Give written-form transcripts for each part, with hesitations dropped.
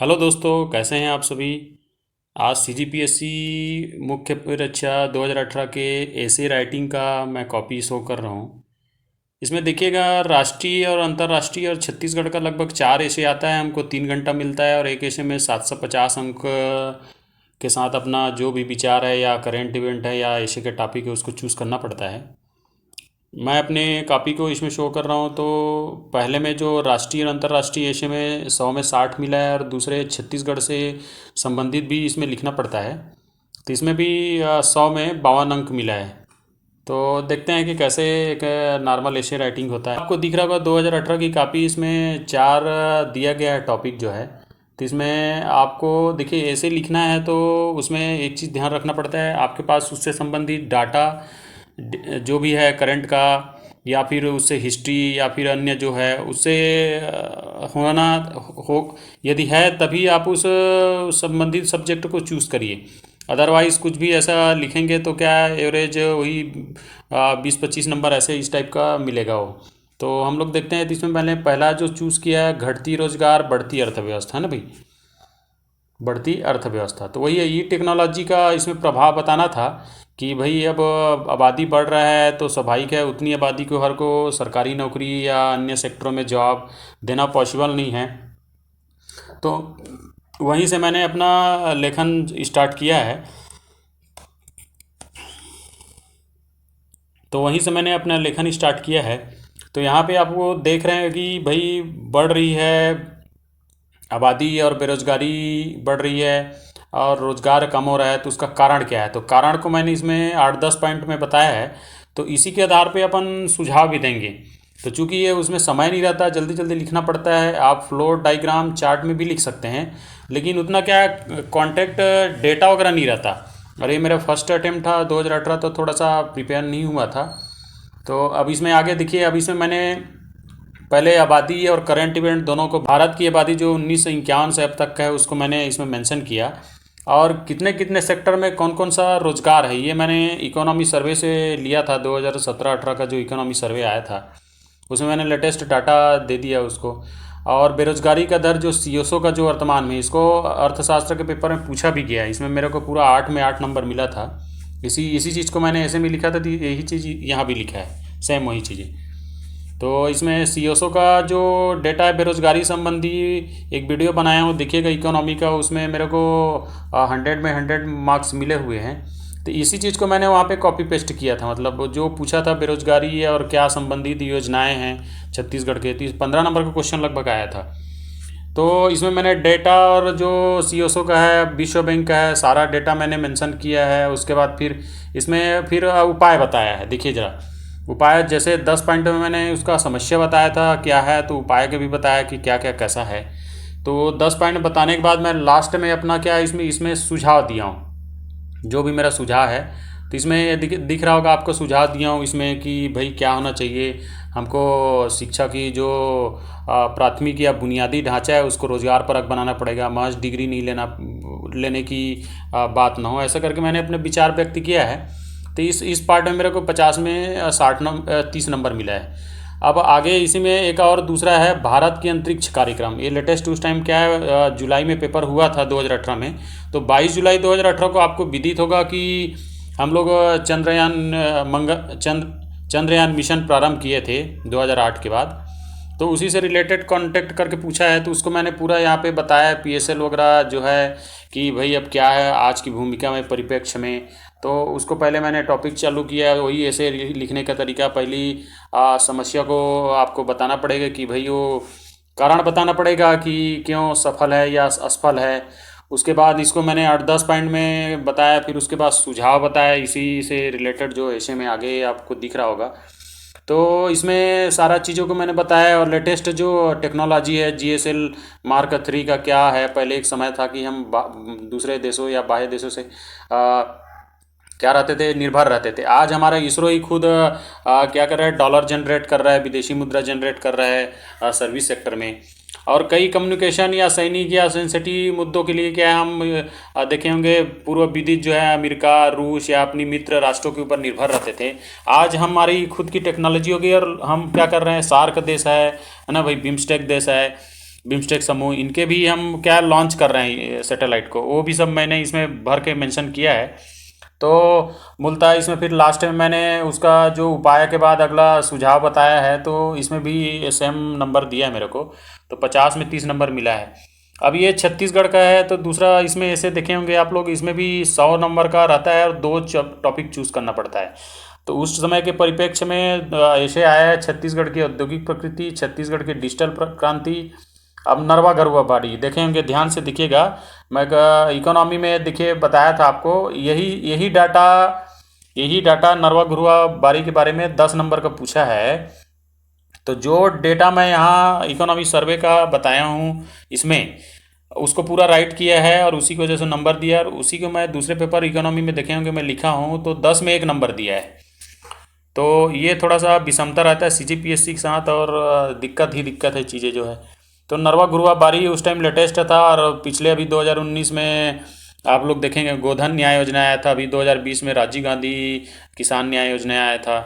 Hello दोस्तों, कैसे हैं आप सभी। आज सीजीपीएससी मुख्य परीक्षा 2018 के एसे राइटिंग का मैं कॉपी शो कर रहा हूँ। इसमें देखिएगा, राष्ट्रीय और अंतर्राष्ट्रीय और छत्तीसगढ़ का लगभग 4 एसे आता है। हमको 3 घंटा मिलता है और एक एसे में 750 अंक के साथ अपना जो भी विचार है या करेंट इवेंट है या एसे के टॉपिक है उसको चूज़ करना पड़ता है। मैं अपने कॉपी को इसमें शो कर रहा हूँ। तो पहले में जो राष्ट्रीय और अंतर्राष्ट्रीय एशिया में 100 में 60 मिला है और दूसरे छत्तीसगढ़ से संबंधित भी इसमें लिखना पड़ता है। तो इसमें भी 100 में 52 अंक मिला है। तो देखते हैं कि कैसे एक नॉर्मल एशे राइटिंग होता है। आपको दिख रहा होगा 2018 की कॉपी, इसमें 4 दिया गया है टॉपिक जो है। तो इसमें आपको देखिए ऐसे लिखना है तो उसमें एक चीज़ ध्यान रखना पड़ता है, आपके पास उससे संबंधित डाटा जो भी है करंट का या फिर उससे हिस्ट्री या फिर अन्य जो है उससे होना हो, यदि है तभी आप उस संबंधित सब्जेक्ट को चूज़ करिए। अदरवाइज़ कुछ भी ऐसा लिखेंगे तो क्या एवरेज वही 20-25 नंबर ऐसे इस टाइप का मिलेगा वो। तो हम लोग देखते हैं। तो इसमें मैंने पहला जो चूज़ किया है, घटती रोजगार बढ़ती अर्थव्यवस्था, है ना भाई। बढ़ती अर्थव्यवस्था तो वही है, ई टेक्नोलॉजी का इसमें प्रभाव बताना था कि भाई अब आबादी बढ़ रहा है तो स्वाभाविक है उतनी आबादी को हर को सरकारी नौकरी या अन्य सेक्टरों में जॉब देना पॉसिबल नहीं है। तो वहीं से मैंने अपना लेखन स्टार्ट किया है। तो वहीं से मैंने अपना लेखन स्टार्ट किया है। तो यहाँ पे आप वो देख रहे हैं कि भाई बढ़ रही है आबादी और बेरोजगारी बढ़ रही है और रोजगार कम हो रहा है। तो उसका कारण क्या है, तो कारण को मैंने इसमें 8-10 पॉइंट में बताया है। तो इसी के आधार पे अपन सुझाव भी देंगे। तो चूंकि ये उसमें समय नहीं रहता, जल्दी जल्दी लिखना पड़ता है। आप फ्लो डायग्राम चार्ट में भी लिख सकते हैं, लेकिन उतना क्या कॉन्टेक्ट डेटा वगैरह नहीं रहता। और ये मेरा फर्स्ट अटेम्प्ट था 2018, तो थोड़ा सा प्रिपेयर नहीं हुआ था। तो अब इसमें आगे देखिए, अब इसमें मैंने पहले आबादी और करंट इवेंट दोनों को, भारत की आबादी जो 1951 से अब तक का है उसको मैंने इसमें मेंशन किया। और कितने कितने सेक्टर में कौन कौन सा रोजगार है ये मैंने इकोनॉमी सर्वे से लिया था। 2017-18 का जो इकोनॉमी सर्वे आया था उसमें मैंने लेटेस्ट डाटा दे दिया उसको। और बेरोजगारी का दर जो सीओसो का जो वर्तमान में, इसको अर्थशास्त्र के पेपर में पूछा भी गया है। इसमें मेरे को पूरा 8 में 8 नंबर मिला था। इसी इसी चीज़ को मैंने ऐसे में लिखा था, तो यही चीज़ यहाँ भी लिखा है, सेम वही चीज़ें। तो इसमें सीओसो का जो डेटा है बेरोजगारी संबंधी, एक वीडियो बनाया हूँ देखिएगा इकोनॉमी का, उसमें मेरे को 100 में 100 मार्क्स मिले हुए हैं। तो इसी चीज़ को मैंने वहाँ पे कॉपी पेस्ट किया था, मतलब जो पूछा था बेरोजगारी और क्या संबंधित योजनाएं हैं छत्तीसगढ़ के, तो 15 नंबर का क्वेश्चन लगभग आया था। तो इसमें मैंने डेटा और जो सीओसो का है, विश्व बैंक का है, सारा डेटा मैंने मेंशन किया है। उसके बाद फिर इसमें फिर उपाय बताया है। देखिए ज़रा उपाय, जैसे 10 पॉइंट में मैंने उसका समस्या बताया था क्या है, तो उपाय के भी बताया कि क्या क्या कैसा है। तो 10 पॉइंट बताने के बाद मैं लास्ट में अपना क्या इसमें इसमें सुझाव दिया हूँ, जो भी मेरा सुझाव है। तो इसमें दिख रहा होगा आपको, सुझाव दिया हूँ इसमें कि भाई क्या होना चाहिए हमको। शिक्षा की जो प्राथमिक या बुनियादी ढांचा है उसको रोज़गार परक बनाना पड़ेगा, महज डिग्री नहीं लेने की बात ना हो, ऐसा करके मैंने अपने विचार व्यक्त किया है। तो इस पार्ट में मेरे को 50 में 60 नंबर 30 नंबर मिला है। अब आगे इसी में एक और दूसरा है भारत की अंतरिक्ष कार्यक्रम। ये लेटेस्ट उस टाइम क्या है, जुलाई में पेपर हुआ था 2018 में। तो 22 जुलाई 2018 को आपको विदित होगा कि हम लोग चंद्रयान मिशन प्रारंभ किए थे 2008 के बाद। तो उसी से रिलेटेड कांटेक्ट करके पूछा है, तो उसको मैंने पूरा यहाँ पे बताया है, पीएसएल वगैरह जो है कि भाई अब क्या है आज की भूमिका में परिप्रेक्ष्य में। तो उसको पहले मैंने टॉपिक चालू किया, वही ऐसे लिखने का तरीका। पहली समस्या को आपको बताना पड़ेगा कि भाई वो कारण बताना पड़ेगा कि क्यों सफल है या असफल है। उसके बाद इसको मैंने 8-10 पॉइंट में बताया, फिर उसके बाद सुझाव बताया इसी से रिलेटेड जो ऐसे में आगे आपको दिख रहा होगा। तो इसमें सारा चीज़ों को मैंने बताया। और लेटेस्ट जो टेक्नोलॉजी है जीएसएल मार्क 3 का क्या है, पहले एक समय था कि हम दूसरे देशों या बाह्य देशों से क्या रहते थे, निर्भर रहते थे। आज हमारा इसरो ही खुद क्या कर रहा है, डॉलर जनरेट कर रहा है, विदेशी मुद्रा जनरेट कर रहा है सर्विस सेक्टर में। और कई कम्युनिकेशन या सैनिक या सेंसिटिव मुद्दों के लिए क्या है, हम देखे होंगे पूर्व विदित जो है अमेरिका, रूस या अपनी मित्र राष्ट्रों के ऊपर निर्भर रहते थे। आज हमारी खुद की टेक्नोलॉजी हो गई और हम क्या कर रहे हैं, सार्क देश है ना भाई, बिम्स्टेक देश है। बिम्स्टेक समूह, इनके भी हम क्या लॉन्च कर रहे हैं सैटेलाइट को, वो भी सब मैंने इसमें भर के मेंशन किया है। तो मूलतः इसमें फिर लास्ट में मैंने उसका जो उपाय के बाद अगला सुझाव बताया है, तो इसमें भी सेम नंबर दिया है मेरे को, तो 50 में 30 नंबर मिला है। अब ये छत्तीसगढ़ का है, तो दूसरा इसमें ऐसे देखे होंगे आप लोग, इसमें भी 100 नंबर का रहता है और 2 टॉपिक चूज़ करना पड़ता है। तो उस समय के परिप्रेक्ष्य में ऐसे आया है छत्तीसगढ़ की औद्योगिक प्रकृति, छत्तीसगढ़ की डिजिटल क्रांति। अब नरवा गरुआ बाड़ी देखे होंगे, ध्यान से दिखिएगा। मैं इकोनॉमी में देखिए बताया था आपको, यही यही डाटा नरवा गरुआ बाड़ी के बारे में 10 नंबर का पूछा है। तो जो डेटा मैं यहाँ इकोनॉमी सर्वे का बताया हूँ इसमें, उसको पूरा राइट किया है और उसी की वजह से नंबर दिया है, और उसी को मैं दूसरे पेपर इकोनॉमी में देखे होंगे मैं लिखा हूँ, तो 10 में 1 नंबर दिया है। तो ये थोड़ा सा विषमता रहता है सीजीपीएससी के साथ, और दिक्कत है चीज़ें जो है। तो नरवा गुरुआ बारी उस टाइम लेटेस्ट था, और पिछले अभी 2019 में आप लोग देखेंगे गोधन न्याय योजना आया था, अभी 2020 में राजीव गांधी किसान न्याय योजना आया था।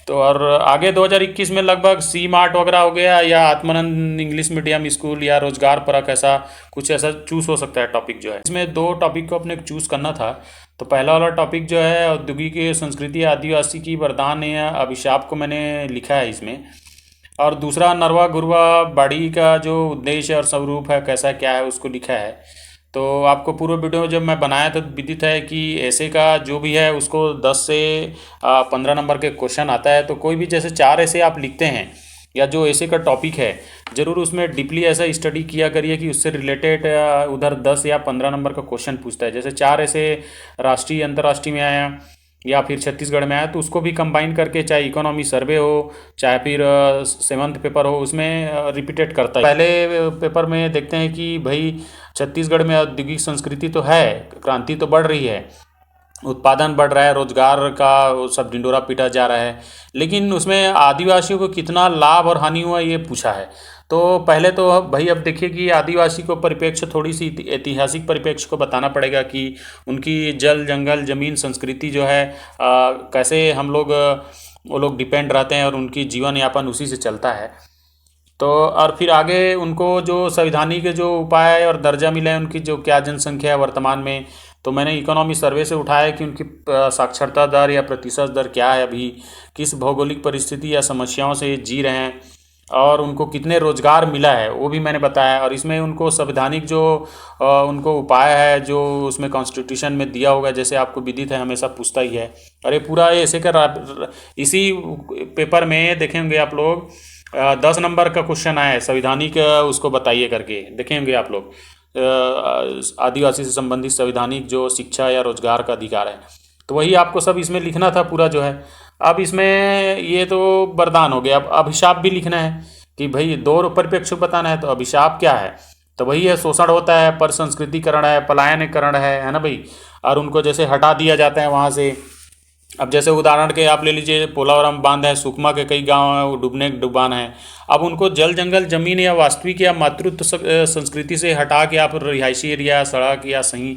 तो और आगे 2021 में लगभग सी मार्ट वगैरह हो गया, या आत्मानंद इंग्लिश मीडियम स्कूल, या रोजगार परक, ऐसा कुछ ऐसा चूज़ हो सकता है टॉपिक जो है। इसमें 2 टॉपिक को अपने चूज़ करना था। तो पहला वाला टॉपिक जो है औद्योगिक संस्कृति आदिवासी की वरदान या अभिशाप को मैंने लिखा है इसमें, और दूसरा नरवा गुरुआ बाड़ी का जो उद्देश्य और स्वरूप है, कैसा क्या है, उसको लिखा है। तो आपको पूर्व वीडियो जब मैं बनाया था, विदित है कि ऐसे का जो भी है उसको 10 से 15 नंबर के क्वेश्चन आता है। तो कोई भी जैसे 4 ऐसे आप लिखते हैं, या जो ऐसे का टॉपिक है, ज़रूर उसमें डीपली ऐसा स्टडी किया करिए कि उससे रिलेटेड उधर 10 या 15 नंबर का क्वेश्चन पूछता है। जैसे 4 ऐसे राष्ट्रीय अंतर्राष्ट्रीय में आया, या फिर छत्तीसगढ़ में आया, तो उसको भी कंबाइन करके, चाहे इकोनॉमी सर्वे हो, चाहे फिर 7th पेपर हो, उसमें रिपीटेड करता है। पहले पेपर में देखते हैं कि भाई छत्तीसगढ़ में औद्योगिक संस्कृति तो है, क्रांति तो बढ़ रही है, उत्पादन बढ़ रहा है, रोजगार का वो सब ढिंडोरा पीटा जा रहा है, लेकिन उसमें आदिवासियों को कितना लाभ और हानि हुआ ये पूछा है। तो पहले तो भाई अब देखिए कि आदिवासी को परिप्रेक्ष्य, थोड़ी सी ऐतिहासिक परिप्रेक्ष्य को बताना पड़ेगा कि उनकी जल जंगल जमीन संस्कृति जो है, कैसे हम लोग वो लोग डिपेंड रहते हैं, और उनकी जीवन यापन उसी से चलता है। तो और फिर आगे उनको जो संवैधानिक जो उपाय और दर्जा मिला है, उनकी जो क्या जनसंख्या है वर्तमान में, तो मैंने इकोनॉमी सर्वे से उठाया कि उनकी साक्षरता दर या प्रतिशत दर क्या है अभी, किस भौगोलिक परिस्थिति या समस्याओं से ये जी रहे हैं, और उनको कितने रोजगार मिला है वो भी मैंने बताया। और इसमें उनको संवैधानिक जो उनको उपाय है जो उसमें कॉन्स्टिट्यूशन में दिया होगा, जैसे आपको विदित है हमेशा पूछता ही है। और ये पूरा ऐसे कर इसी पेपर में देखेंगे आप लोग 10 नंबर का क्वेश्चन आया है संवैधानिक, उसको बताइए करके देखेंगे आप लोग। आदिवासी से संबंधित संवैधानिक जो शिक्षा या रोजगार का अधिकार है, तो वही आपको सब इसमें लिखना था पूरा जो है। अब इसमें ये तो वरदान हो गया, अब अभिशाप भी लिखना है कि भाई 2 परिप्रेक्ष्य बताना है। तो अभिशाप क्या है, तो वही है शोषण होता है, पर संस्कृतिकरण है, पलायनीकरण है ना भाई, और उनको जैसे हटा दिया जाता है वहाँ से। अब जैसे उदाहरण के आप ले लीजिए, पोलावरम बांध है, सुकमा के कई गांव हैं वो डूबने डुबान है। अब उनको जल जंगल जमीन या वास्तविक या मातृत्व संस्कृति से हटा के आप रिहायशी एरिया, सड़क या सही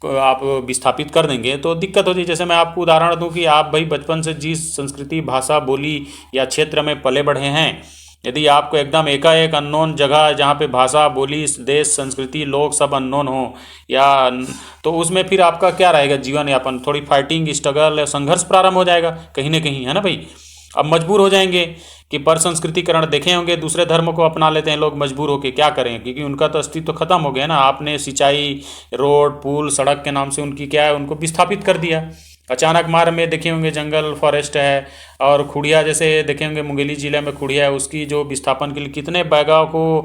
को आप विस्थापित कर देंगे तो दिक्कत होती है। जैसे मैं आपको उदाहरण दूं कि आप भाई बचपन से जिस संस्कृति, भाषा, बोली या क्षेत्र में पले बढ़े हैं, यदि आपको एकदम एकाएक अननोन जगह जहाँ पे भाषा, बोली, देश, संस्कृति, लोग सब अननोन हो, या तो उसमें फिर आपका क्या रहेगा जीवन यापन, थोड़ी फाइटिंग, स्ट्रगल, संघर्ष प्रारंभ हो जाएगा कहीं ना कहीं, है ना भाई। अब मजबूर हो जाएंगे कि पर संस्कृतिकरण देखे होंगे, दूसरे धर्म को अपना लेते हैं लोग, मजबूर होके क्या करें, क्योंकि उनका तो अस्तित्व खत्म हो गया ना। आपने सिंचाई, रोड, पुल, सड़क के नाम से उनकी क्या है, उनको विस्थापित कर दिया। अचानक मार में देखे होंगे जंगल फॉरेस्ट है, और खुड़िया जैसे देखे होंगे मुंगेली जिले में खुड़िया है, उसकी जो विस्थापन के लिए कितने बैगाव को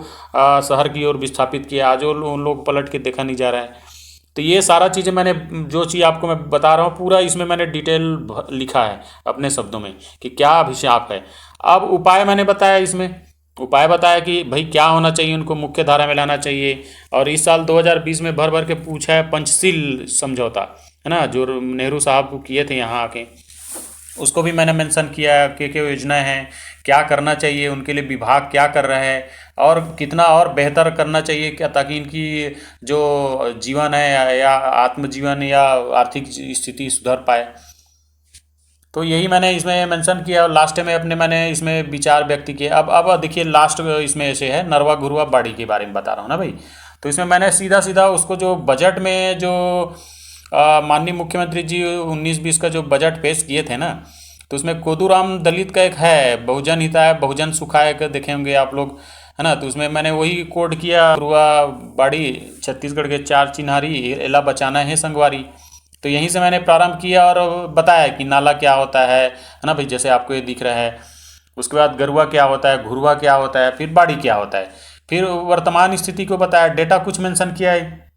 शहर की ओर विस्थापित किया, आज उन लोग पलट के देखा नहीं जा रहा है। तो ये सारा चीज़ें मैंने, जो चीज़ आपको मैं बता रहा हूँ पूरा इसमें मैंने डिटेल लिखा है अपने शब्दों में कि क्या अभिशाप है। अब उपाय मैंने बताया, इसमें उपाय बताया कि भाई क्या होना चाहिए, उनको मुख्य धारा में लाना चाहिए। और इस साल 2020 में भर भर के पूछा है पंचशील समझौता, है ना, जो नेहरू साहब को किए थे यहाँ आके, उसको भी मैंने मेंशन किया है कि योजनाएं हैं, क्या करना चाहिए, उनके लिए विभाग क्या कर रहा है, और कितना और बेहतर करना चाहिए क्या, ताकि इनकी जो जीवन है या आत्मजीवन या आर्थिक स्थिति सुधर पाए। तो यही मैंने इसमें मेंशन किया और लास्ट में अपने मैंने इसमें विचार व्यक्त किए। अब देखिए लास्ट इसमें ऐसे है नरवा घुरवा बाड़ी के बारे में बता रहा हूँ ना भाई। तो इसमें मैंने सीधा सीधा उसको जो बजट में जो माननीय मुख्यमंत्री जी 19-20 का जो बजट पेश किए थे ना, तो उसमें कोदूराम दलित का एक है बहुजन हिताय बहुजन सुखाय का देखे होंगे आप लोग, है ना। तो उसमें मैंने वही कोड किया, रुआ बाड़ी छत्तीसगढ़ के चार चिन्हारी एला बचाना है संगवारी। तो यहीं से मैंने प्रारंभ किया और बताया कि नाला क्या होता है ना भाई, जैसे आपको ये दिख रहा है। उसके बाद गरुआ क्या होता है, घुरुआ क्या होता है, फिर बाड़ी क्या होता है, फिर वर्तमान स्थिति को बताया, डेटा कुछ मेंशन किया है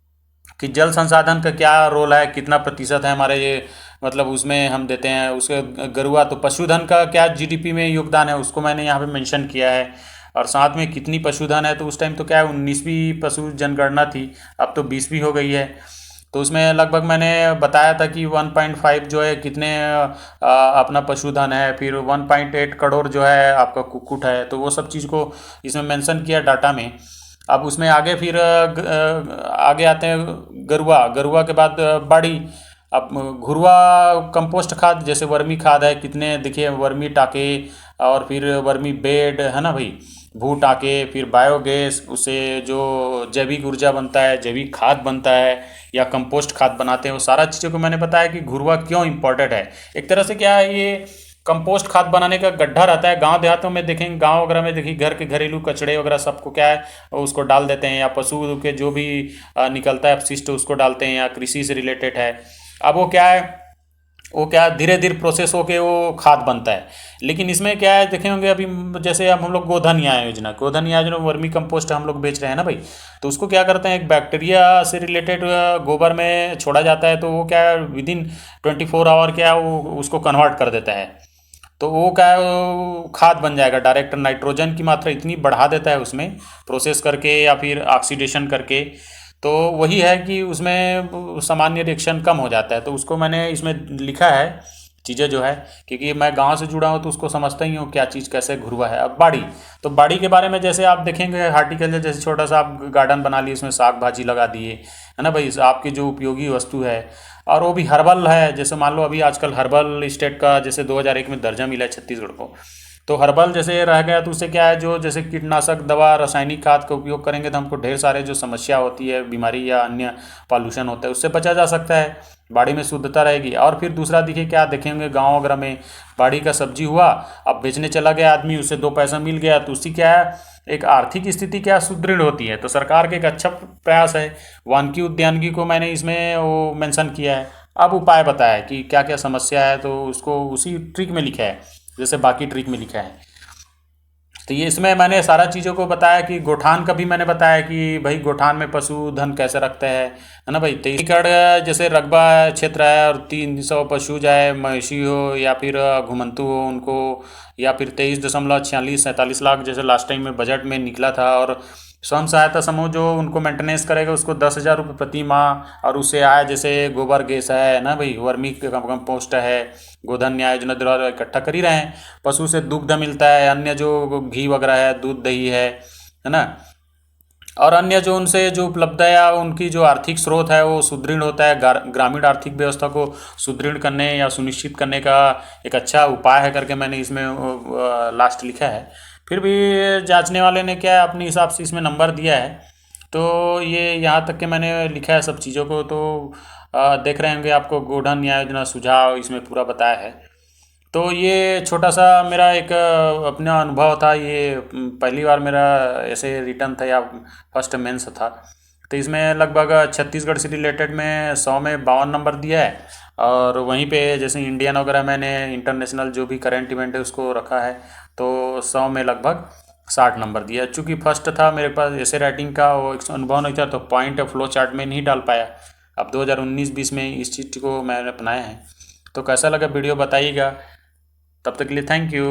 कि जल संसाधन का क्या रोल है, कितना प्रतिशत है हमारे ये, मतलब उसमें हम देते हैं। उसके गरुआ तो पशुधन का क्या जीडीपी में योगदान है उसको मैंने यहाँ पे मेंशन किया है। और साथ में कितनी पशुधन है, तो उस टाइम तो क्या है 19वीं पशु जनगणना थी, अब तो 20वीं हो गई है। तो उसमें लगभग मैंने बताया था कि 1.5 जो है कितने अपना पशुधन है, फिर 1.8 करोड़ जो है आपका कुक्कुट है। तो वो सब चीज़ को इसमें मेंशन किया डाटा में। अब उसमें आगे फिर आगे आते हैं गरुआ, गरुआ के बाद बाड़ी। अब घुरुआ कंपोस्ट खाद जैसे वर्मी खाद है, कितने देखिए वर्मी टाके और फिर वर्मी बेड, है ना भाई, भू टाके, फिर बायोगैस, उससे जो जैविक ऊर्जा बनता है, जैविक खाद बनता है या कंपोस्ट खाद बनाते हैं, वो सारा चीज़ों को मैंने बताया कि घुरुआ क्यों इम्पोर्टेंट है। एक तरह से क्या है ये कंपोस्ट खाद बनाने का गड्ढा रहता है। गांव देहातों में देखेंगे, गांव वगैरह में देखिए घर के घरेलू कचड़े वगैरह सबको क्या है उसको डाल देते हैं, या पशु के जो भी निकलता है अपशिष्ट उसको डालते हैं, या कृषि से रिलेटेड है। अब वो क्या है, वो क्या धीरे धीरे प्रोसेस होके वो खाद बनता है। लेकिन इसमें क्या है देखे होंगे अभी, जैसे अब हम लोग गोधन न्याय योजना, गोधन न्याय योजना वर्मी कंपोस्ट हम लोग बेच रहे हैं ना भाई। तो उसको क्या करते हैं, एक बैक्टीरिया से रिलेटेड गोबर में छोड़ा जाता है, तो वो क्या है विदिन 24 आवर क्या है वो उसको कन्वर्ट कर देता है। तो वो क्या है वो खाद बन जाएगा डायरेक्ट, नाइट्रोजन की मात्रा इतनी बढ़ा देता है उसमें प्रोसेस करके या फिर ऑक्सीडेशन करके। तो वही है कि उसमें सामान्य रिएक्शन कम हो जाता है। तो उसको मैंने इसमें लिखा है चीज़ें जो है, क्योंकि मैं गांव से जुड़ा हूँ तो उसको समझता ही हूँ क्या चीज़ कैसे घुरवा है। अब बाड़ी, तो बाड़ी के बारे में जैसे आप देखेंगे हार्टिकल्चर, जैसे छोटा सा आप गार्डन बना लिए, उसमें साग भाजी लगा दिए, है ना भाई, आपकी जो उपयोगी वस्तु है। और वो भी हर्बल है, जैसे मान लो अभी आजकल हर्बल स्टेट का जैसे 2001 में दर्जा मिला है छत्तीसगढ़ को। तो हर्बल जैसे रह गया तो उससे क्या है, जो जैसे कीटनाशक दवा रासायनिक खाद का उपयोग करेंगे तो हमको ढेर सारे जो समस्या होती है, बीमारी या अन्य पॉल्यूशन होता है, उससे बचा जा सकता है। बाड़ी में शुद्धता रहेगी। और फिर दूसरा देखिए क्या देखेंगे गाँव वगैरह में, बाड़ी का सब्जी हुआ, अब बेचने चला गया आदमी, उससे 2 पैसा मिल गया, तो उसकी क्या है एक आर्थिक स्थिति क्या सुदृढ़ होती है। तो सरकार का एक अच्छा प्रयास है। वानिकी उद्यानिकी को मैंने इसमें वो मेंशन किया है। अब उपाय बताया कि क्या क्या समस्या है, तो उसको उसी ट्रिक में लिखा है जैसे बाकी ट्रिक में लिखा है। तो ये इसमें मैंने सारा चीज़ों को बताया कि गोठान का भी मैंने बताया कि भाई गोठान में पशुधन कैसे रखते हैं, है ना भाई। 23 एकड़ जैसे रकबा क्षेत्र है और 300 पशु जाए, मवेशी हो या फिर घुमंतु हो उनको, या फिर 23.46-47 लाख जैसे लास्ट टाइम में बजट में निकला था। और स्वयं सहायता समूह जो उनको मेंटेनेंस करेगा उसको 10,000 रुपये प्रति माह, और उससे आय जैसे गोबर गैस है ना भाई, वर्मी कंपोस्ट है, गोधन न्याय योजना द्वारा इकट्ठा कर ही रहे हैं। पशु से दुग्ध मिलता है, अन्य जो घी वगैरह है, दूध दही है ना। और अन्य जो उनसे जो उपलब्ध है या उनकी जो आर्थिक स्रोत है वो सुदृढ़ होता है। ग्रामीण आर्थिक व्यवस्था को सुदृढ़ करने या सुनिश्चित करने का एक अच्छा उपाय है करके मैंने इसमें लास्ट लिखा है। फिर भी जांचने वाले ने क्या है अपने हिसाब से इसमें नंबर दिया है। तो ये यहाँ तक के मैंने लिखा है सब चीज़ों को। तो देख रहे होंगे आपको गोधन न्याय योजना सुझाव इसमें पूरा बताया है। तो ये छोटा सा मेरा एक अपना अनुभव था। ये पहली बार मेरा ऐसे रिटर्न था या फर्स्ट मेंस था। तो इसमें लगभग छत्तीसगढ़ से रिलेटेड में 100 में 52 नंबर दिया है। और वहीं पे जैसे इंडियन वगैरह मैंने इंटरनेशनल जो भी करंट इवेंट है उसको रखा है, तो 100 में लगभग 60 नंबर दिया। चूँकि फर्स्ट था मेरे पास ऐसे राइटिंग का वो एक अनुभव नहीं था, तो पॉइंट फ्लो चार्ट में नहीं डाल पाया। अब 2019-20 में इस चीज़ को मैंने अपनाया है। तो कैसा लगा वीडियो बताइएगा। तब तक के लिए थैंक यू।